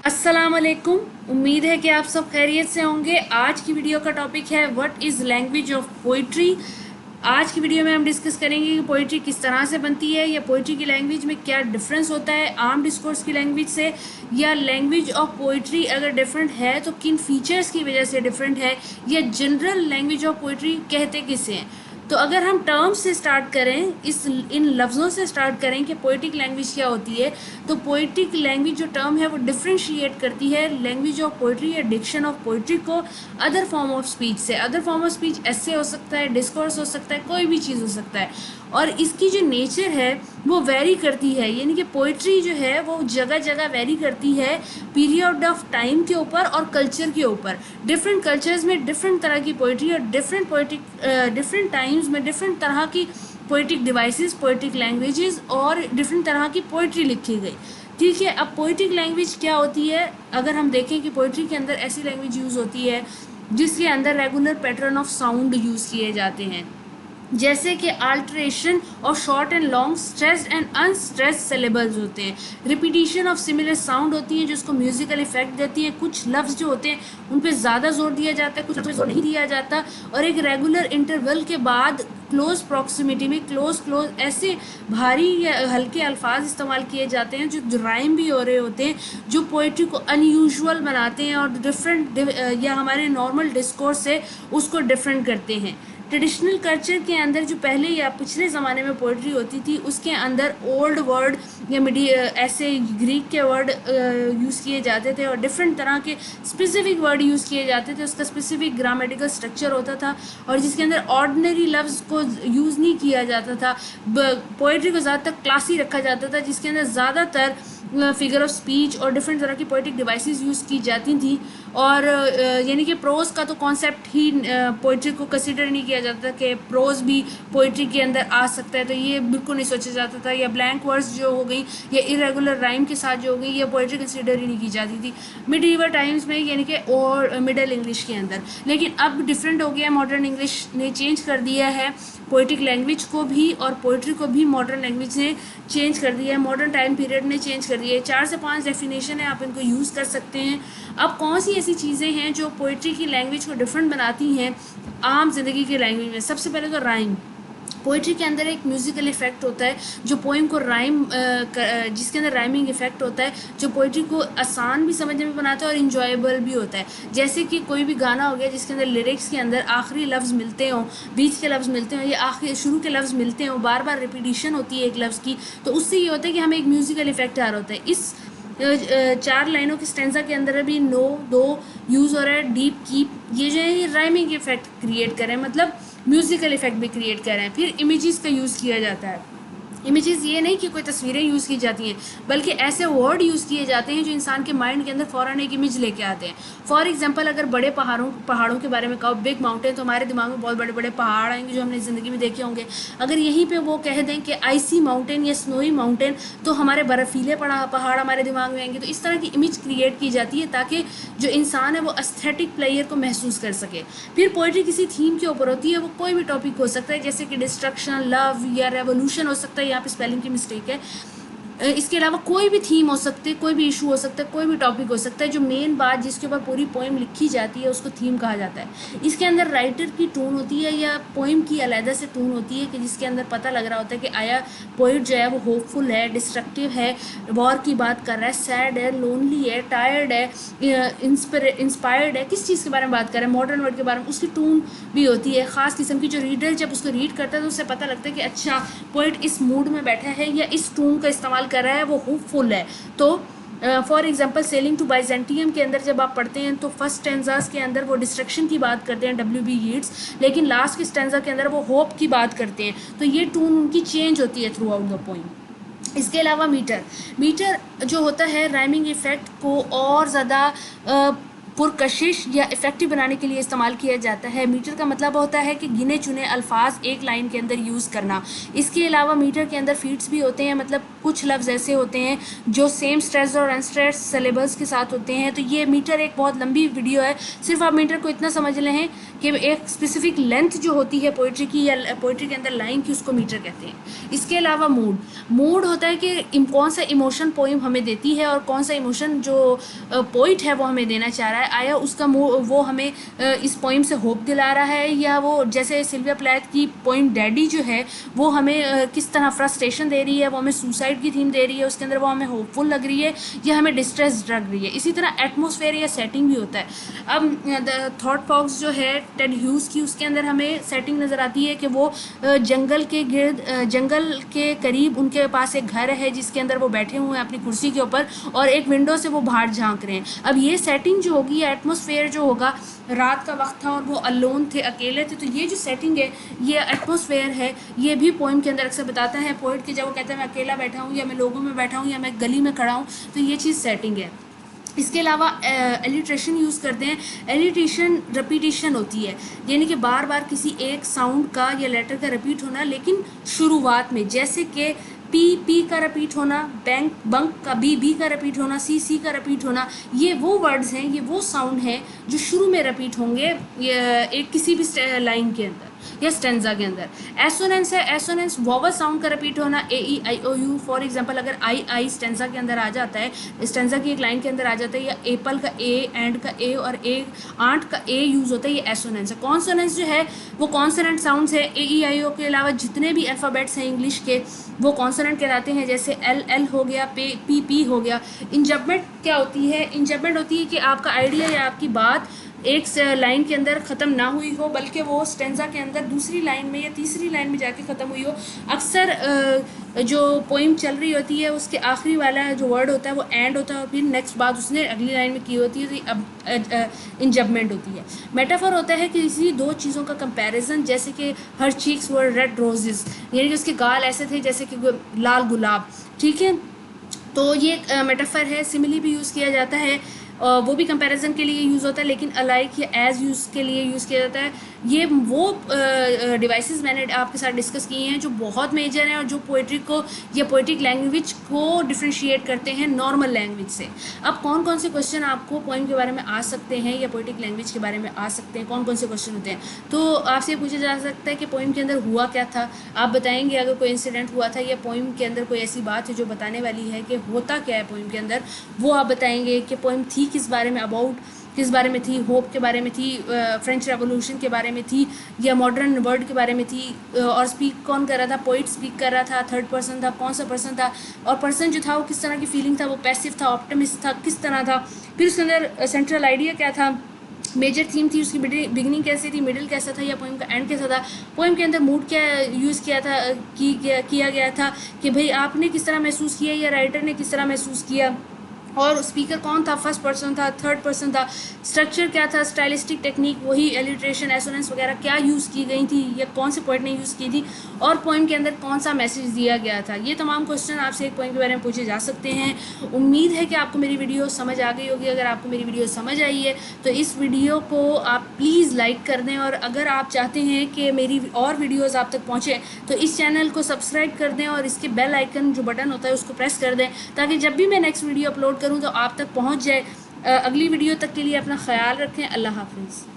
अस्सलाम वालेकुम। उम्मीद है कि आप सब खैरियत से होंगे। आज की वीडियो का टॉपिक है what is language of poetry. आज की वीडियो में हम डिस्कस करेंगे कि पोइट्री किस तरह से बनती है या पोइट्री की लैंग्वेज में क्या डिफरेंस होता है आम डिस्कोर्स की लैंग्वेज से, या लैंग्वेज ऑफ पोइट्री अगर डिफरेंट है तो किन फीचर्स की वजह से डिफरेंट है, या जनरल लैंग्वेज ऑफ पोइट्री कहते किसे हैं। तो अगर हम टर्म्स से स्टार्ट करें, इन लफ्ज़ों से स्टार्ट करें कि पोइटिक लैंग्वेज क्या होती है, तो पोइटिक लैंग्वेज जो टर्म है वो डिफ्रेंशिएट करती है लैंग्वेज ऑफ पोइट्री या डिक्शन ऑफ पोइट्री को अदर फॉर्म ऑफ स्पीच से। अदर फॉर्म ऑफ स्पीच ऐसे हो सकता है, डिस्कोर्स हो सकता है, कोई भी चीज़ हो सकता है। और इसकी जो नेचर है वो वेरी करती है, यानी कि पोइट्री जो है वो जगह जगह वेरी करती है पीरियड ऑफ टाइम के ऊपर और कल्चर के ऊपर। डिफरेंट कल्चर्स में डिफरेंट तरह की पोइट्री और डिफरेंट टाइम्स में डिफरेंट तरह की पोइटिक डिवाइसेस, पोइटिक लैंग्वेजेस और डिफरेंट तरह की पोइट्री लिखी गई। ठीक है, अब पोइटिक लैंग्वेज क्या होती है? अगर हम देखें कि पोइट्री के अंदर ऐसी लैंग्वेज यूज़ होती है जिसके अंदर regular pattern of sound use किए जाते हैं, जैसे कि अल्ट्रेशन और short and long, stressed and unstressed syllables होते हैं, रिपीटिशन ऑफ सिमिलर साउंड होती है जो उसको म्यूजिकल इफेक्ट देती है। कुछ लफ्ज़ जो होते हैं उन पे ज़्यादा जोर दिया जाता है, कुछ पे जोर नहीं दिया जाता, और एक रेगुलर इंटरवल के बाद क्लोज प्रॉक्सिमिटी में क्लोज ऐसे भारी या हल्के अल्फाज इस्तेमाल किए जाते हैं जो राइम भी हो रहे होते हैं, जो पोइट्री को अनयूजुअल बनाते हैं और डिफरेंट या हमारे नॉर्मल डिस्कोर्स से उसको डिफरेंट करते हैं। ट्रेडिशनल कल्चर के अंदर जो पहले या पिछले ज़माने में पोइट्री होती थी उसके अंदर ओल्ड वर्ड या ऐसे ग्रीक के वर्ड यूज़ किए जाते थे और डिफरेंट तरह के स्पेसिफिक वर्ड यूज़ किए जाते थे। उसका स्पेसिफिक ग्रामेटिकल स्ट्रक्चर होता था और जिसके अंदर ऑर्डिनरी लफ्ज़ को यूज़ नहीं किया जाता था। पोइट्री को ज़्यादातर क्लासी रखा जाता था जिसके अंदर ज़्यादातर फिगर ऑफ स्पीच और डिफरेंट तरह की पोइटिक डिवाइसेस यूज़ की जाती थी। और यानी कि प्रोज का तो कॉन्सेप्ट ही पोइट्री को कंसिडर नहीं किया जाता कि प्रोज भी पोइट्री के अंदर आ सकता है, तो ये बिल्कुल नहीं सोचा जाता था। या ब्लैंक वर्ड्स जो हो गई या इरेगुलर राइम के साथ जो हो गई ये पोइट्री कंसिडर ही नहीं की जाती थी मिडीवल टाइम्स में, यानी कि और मिडल इंग्लिश के अंदर। लेकिन अब डिफरेंट हो गया, मॉडर्न इंग्लिश ने चेंज कर दिया है पोइटिक लैंग्वेज को भी और पोइट्री को भी मॉडर्न लैंग्वेज ने चेंज कर दिया है, मॉडर्न टाइम पीरियड ने चेंज कर दिया है। 4 से 5 डेफिनेशन है, आप इनको यूज़ कर सकते हैं। अब कौन सी ऐसी चीज़ें हैं जो पोइट्री की लैंग्वेज को डिफरेंट बनाती हैं आम जिंदगी की लैंग्वेज में? सबसे पहले तो राइम। पोइट्री के अंदर एक म्यूज़िकल इफेक्ट होता है जो पोइम को जिसके अंदर राइमिंग इफेक्ट होता है जो पोइट्री को आसान भी समझने में बनाता है और इन्जॉयबल भी होता है। जैसे कि कोई भी गाना हो गया जिसके अंदर लिरिक्स के अंदर आखिरी लफ्ज़ मिलते हों, बीच के लफ्ज़ मिलते हों या आखिरी शुरू के लफ्ज़ मिलते हों, बार बार रिपीटिशन होती है एक लफ्ज़ की, तो उससे ये होता है कि हमें एक म्यूज़िकल इफेक्ट आ रहा होता है। इस 4 लाइनों की स्टेंजा के अंदर अभी नो दो यूज़ हो रहा है, डीप कीप, ये जो है ये राइमिंग इफेक्ट क्रिएट कर रहे हैं, मतलब म्यूज़िकल इफेक्ट भी क्रिएट कर रहे हैं। फिर इमेजेस का यूज़ किया जाता है। इमेजेस ये नहीं कि कोई तस्वीरें यूज़ की जाती हैं, बल्कि ऐसे वर्ड यूज़ किए जाते हैं जो इंसान के माइंड के अंदर फ़ौरन एक इमेज लेके आते हैं। फॉर एग्जांपल, अगर बड़े पहाड़ों के बारे में कहो, बिग माउंटेन, तो हमारे दिमाग में बहुत बड़े बड़े पहाड़ आएंगे जो हमने ज़िंदगी में देखे होंगे। अगर यहीं पे वो कह दें कि आइसी माउंटेन या स्नोई माउंटेन, तो हमारे बर्फीले पहाड़ हमारे दिमाग में आएंगे। तो इस तरह की इमेज क्रिएट की जाती है ताकि जो इंसान है वो एस्थेटिक प्लेयर को महसूस कर सके। फिर पोइट्री किसी थीम के ऊपर होती है, वो कोई भी टॉपिक हो सकता है, जैसे कि डिस्ट्रक्शन, लव या रेवोल्यूशन हो सकता है, यहाँ पे स्पेलिंग की मिस्टेक है। इसके अलावा कोई भी थीम हो सकती है, कोई भी इशू हो सकता है, कोई भी टॉपिक हो सकता है। जो मेन बात जिसके ऊपर पूरी पोइम लिखी जाती है उसको थीम कहा जाता है। इसके अंदर राइटर की टोन होती है या पोइम की अलहदा से टोन होती है कि जिसके अंदर पता लग रहा होता है कि आया पोइट जो है वो होपफुल है, डिस्ट्रक्टिव है, वॉर की बात कर रहा है, सैड है, लोनली है, टायर्ड है, इंस्पायर्ड है, किस चीज़ के बारे में बात कर रहा है, मॉडर्न वर्ड के बारे में। उसकी टोन भी होती है ख़ास किस्म की, जो रीडर जब उसको रीड करता है तो उससे पता लगता है कि अच्छा पोइट इस मूड में बैठा है या इस टोन का इस्तेमाल कर रहा है, वो होपफुल है। तो for example, sailing to Byzantium के अंदर जब आप पढ़ते हैं तो फर्स्ट स्टेंजास के अंदर वो डिस्ट्रक्शन की बात करते हैं, WB यीट्स, लेकिन लास्ट के स्टेंजा के अंदर वो होप की बात करते हैं। तो ये टोन उनकी चेंज होती है थ्रू आउट द पोइम। इसके अलावा मीटर जो होता है राइमिंग इफेक्ट को और ज़्यादा पुरकशिश या इफ़ेक्टिव बनाने के लिए इस्तेमाल किया जाता है। मीटर का मतलब होता है कि गिने चुने अल्फाज एक लाइन के अंदर यूज़ करना। इसके अलावा मीटर के अंदर फीट्स भी होते हैं, मतलब कुछ लफ्ज़ ऐसे होते हैं जो सेम स्ट्रेस और अनस्ट्रेस सिलेबल्स के साथ होते हैं। तो ये मीटर एक बहुत लंबी वीडियो है, सिर्फ आप मीटर को इतना समझ लें कि एक स्पेसिफिक लेंथ जो होती है पोइट्री की या पोइट्री के अंदर लाइन की, उसको मीटर कहते हैं। इसके अलावा मूड होता है कि कौन सा इमोशन पोइम हमें देती है और कौन सा इमोशन जो पोइट है वो हमें देना चाह रहा है। आया उसका वो हमें इस पोइम से होप दिला रहा है, या वो जैसे सिल्विया प्लैथ की पोइम डैडी जो है वो हमें किस तरह फ्रस्ट्रेशन दे रही है, वो हमें सुसाइड की थीम दे रही है, उसके अंदर वो हमें होपफुल लग रही है या हमें डिस्ट्रेस लग रही है। इसी तरह एटमॉस्फेयर या सेटिंग भी होता है। अब द थॉट फॉक्स जो है टेड ह्यूज की, उसके अंदर हमें सेटिंग नज़र आती है कि वो जंगल के गिर्द, जंगल के करीब उनके पास एक घर है जिसके अंदर वो बैठे हुए हैं अपनी कुर्सी के ऊपर और एक विंडो से वो बाहर झांक रहे हैं। अब ये सेटिंग जो होगी, एटमॉस्फेयर जो होगा, रात का वक्त था और वो अलोन थे, अकेले थे, तो ये जो सेटिंग है, ये एटमॉस्फेयर है, ये भी पोइम के अंदर अक्सर बताता है पोइट कि जब वो कहता है मैं अकेला बैठा हूँ या मैं लोगों में बैठा हूँ या मैं गली में खड़ा हूँ, तो ये चीज़ सेटिंग है। इसके अलावा एलिट्रेशन यूज़ करते हैं। एलिट्रेशन रिपीटिशन होती है, यानी कि बार बार किसी एक साउंड का या लेटर का रिपीट होना, लेकिन शुरुआत में, जैसे कि पी का रिपीट होना, बंक का बी का रिपीट होना, सी का रिपीट होना। ये वो वर्ड्स हैं, ये वो साउंड हैं जो शुरू में रिपीट होंगे एक किसी भी लाइन के अंदर या स्टेंजा के अंदर। एसोनेंस है, एसोनेंस वोवल साउंड का रिपीट होना, AEIOU। फॉर एग्जांपल अगर आई स्टेंजा के अंदर आ जाता है, स्टेंजा की एक लाइन के अंदर आ जाता है, या एप्पल का ए, एंड का ए और आंट का ए यूज़ होता है, ये एसोनेंस है। कॉन्सोनेंस जो है वो कॉन्सोनेंट साउंड्स है। AEIO के अलावा जितने भी अल्फ़ाबेट्स हैं इंग्लिश के वो कॉन्सोनेंट कहलाते हैं, जैसे एल हो गया, पी हो गया। इंजबमेंट क्या होती है? इंजबमेंट होती है कि आपका आइडिया या आपकी बात एक लाइन के अंदर ख़त्म ना हुई हो, बल्कि वो स्टेंजा के अंदर दूसरी लाइन में या तीसरी लाइन में जाके ख़त्म हुई हो। अक्सर जो पोइम चल रही होती है उसके आखिरी वाला जो वर्ड होता है वो एंड होता है और फिर नेक्स्ट बात उसने अगली लाइन में की होती है, तो अब इंजबमेंट होती है। मेटाफर होता है कि किसी दो चीज़ों का कंपैरिजन, जैसे कि हर चीक्स वर रेड रोजेस, यानी कि उसके गाल ऐसे थे जैसे कि लाल गुलाब, ठीक है। तो ये मेटाफर है। सिमिली भी यूज़ किया जाता है, वो भी कंपैरिजन के लिए यूज़ होता है, लेकिन अलाइक या एज यूज़ के लिए यूज़ किया जाता है। ये वो डिवाइसेस मैंने आपके साथ डिस्कस किए हैं जो बहुत मेजर हैं और जो पोइट्री को या पोइट्रिक लैंग्वेज को डिफ्रेंशिएट करते हैं नॉर्मल लैंग्वेज से। अब कौन कौन से क्वेश्चन आपको पोइम के बारे में आ सकते हैं या पोइट्रिक लैंग्वेज के बारे में आ सकते हैं, कौन कौन से क्वेश्चन होते हैं? तो आपसे पूछा जा सकता है कि पोइम के अंदर हुआ क्या था। आप बताएंगे अगर कोई इंसिडेंट हुआ था या पोइम के अंदर कोई ऐसी बात है जो बताने वाली है कि होता क्या है पोइम के अंदर, वो आप बताएंगे कि पोइम थी किस बारे में, अबाउट किस बारे में थी, होप के बारे में थी, फ्रेंच रेवोल्यूशन के बारे में थी, या मॉडर्न वर्ल्ड के बारे में थी, और स्पीक कौन कर रहा था? पोइट स्पीक कर रहा था, थर्ड पर्सन था, कौन सा पर्सन था, और पर्सन जो था वो किस तरह की फीलिंग था, वो पैसिव था, ऑप्टिमिस्ट था, किस तरह था, फिर उसके अंदर सेंट्रल आइडिया क्या था, मेजर थीम थी, उसकी बिगिनिंग कैसी थी, मिडिल कैसा था, या पोइम का एंड कैसा था, पोइम के अंदर मूड क्या यूज़ किया था किया गया था कि भाई आपने किस तरह महसूस किया या राइटर ने किस तरह महसूस किया, और स्पीकर कौन था, फर्स्ट पर्सन था, थर्ड पर्सन था, स्ट्रक्चर क्या था, स्टाइलिस्टिक टेक्निक वही एलिट्रेशन, एसोनेंस वगैरह क्या यूज़ की गई थी या कौन से पोइट ने यूज़ की थी, और पोइम के अंदर कौन सा मैसेज दिया गया था। ये तमाम क्वेश्चन आपसे एक पोइम के बारे में पूछे जा सकते हैं। उम्मीद है कि आपको मेरी वीडियो समझ आ गई होगी। अगर आपको मेरी वीडियो समझ आई है तो इस वीडियो को आप प्लीज़ लाइक कर दें, और अगर आप चाहते हैं कि मेरी और वीडियोज़ आप तक पहुँचें तो इस चैनल को सब्सक्राइब कर दें और इसके बेल आइकन जो बटन होता है उसको प्रेस कर दें, ताकि जब भी मैं नेक्स्ट वीडियो अपलोड करूँ तो आप तक पहुंच जाए। अगली वीडियो तक के लिए अपना ख्याल रखें। अल्लाह हाफिज़।